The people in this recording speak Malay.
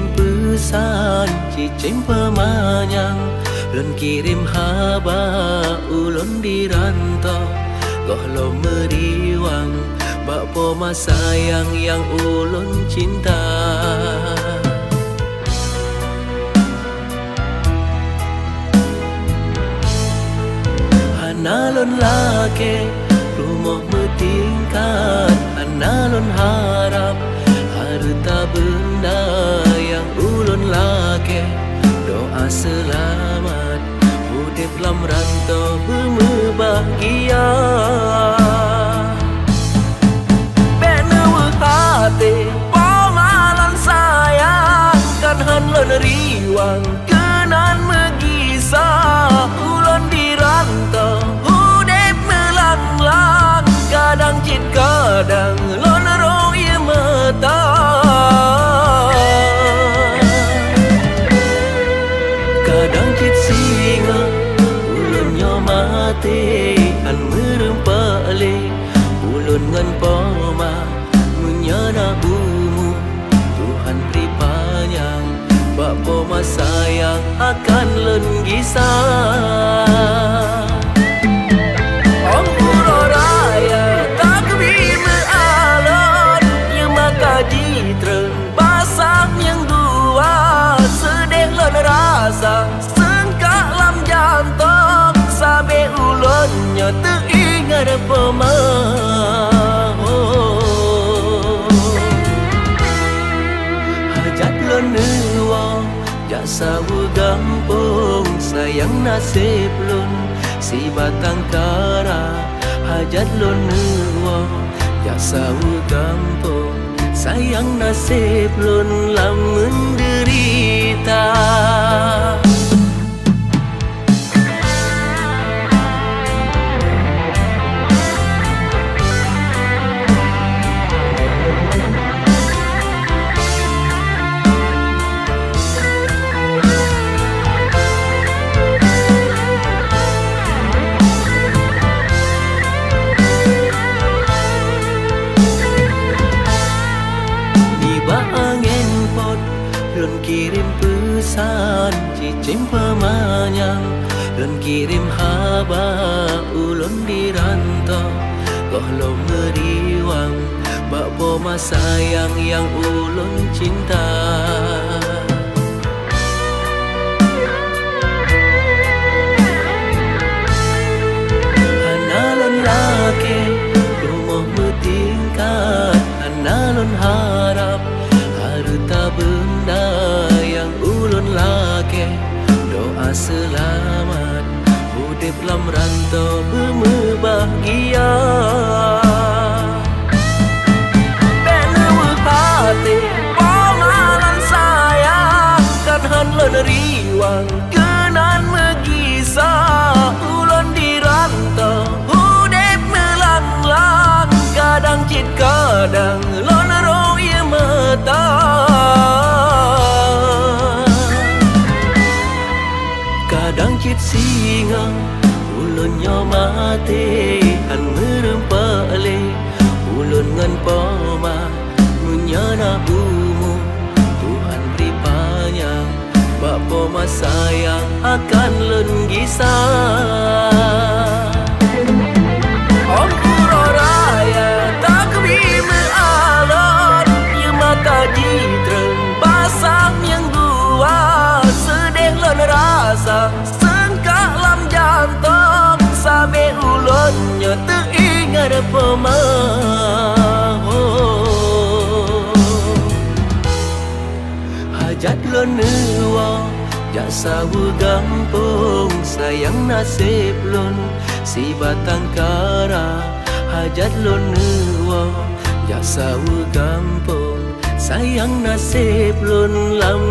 kirim pesan cicing pemanyang, lon kirim haba ulun di rantau. Goh lo meriwang bak poma sayang yang ulun cinta. Analon lake rumah bertingkat, analon harap harta benda yang ulun lake. Doa selamat udip lam rantau berbahagia. Benewe hati pamalan sayang kan hanlon riwang kenan megisah. Ulun di rantau udip melanglang, kadang cit kadang lon roi mata. Kadang cit singa ulun nyo mati an merempale. Ulun ngan poma menyana bumu Tuhan beri panjang bak poma sayang akan len gisah. Om Puro Raya tak bima alon yang maka jitreng basah yang dua sedih lon rasa sengkak lam jantung sabe ulunnya teringat pemah. Hajat lon nuwang jasa gampung sayang nasib lon si batang kara. Hajat lon nuwang jasa gampung sayang nasib lon lam menderita. Lon kirim pesan cicing pemanyang, lon kirim haba ulun di rantau. Goh lo meriwang bak poma sayang yang ulun cinta. Analon lake rumah bertingkat, analon harap harta benda yang ulun lake. Doa selamat udip lam rantau berbahagia. Benewe hati pamalan sayang kan hanlon riwang kenan megisah. Ulun di rantau udip melanglang, kadang cit kadang lon roi mata. Kadang cit singa ulun nyo mati an merempale. Ulun ngan poma menyana bumu Tuhan beri panjang bak poma sayang akan len gisah. Om Puro Raya tak bima alon yang maka jitreng basah yang dua sedih lon rasa sengkak lam jantung sabe ulunnya teringat pemah. Hajat lon nuwang jasa gampung sayang nasib lon si batang kara. Hajat lon nuwang jasa gampung sayang nasib lon lam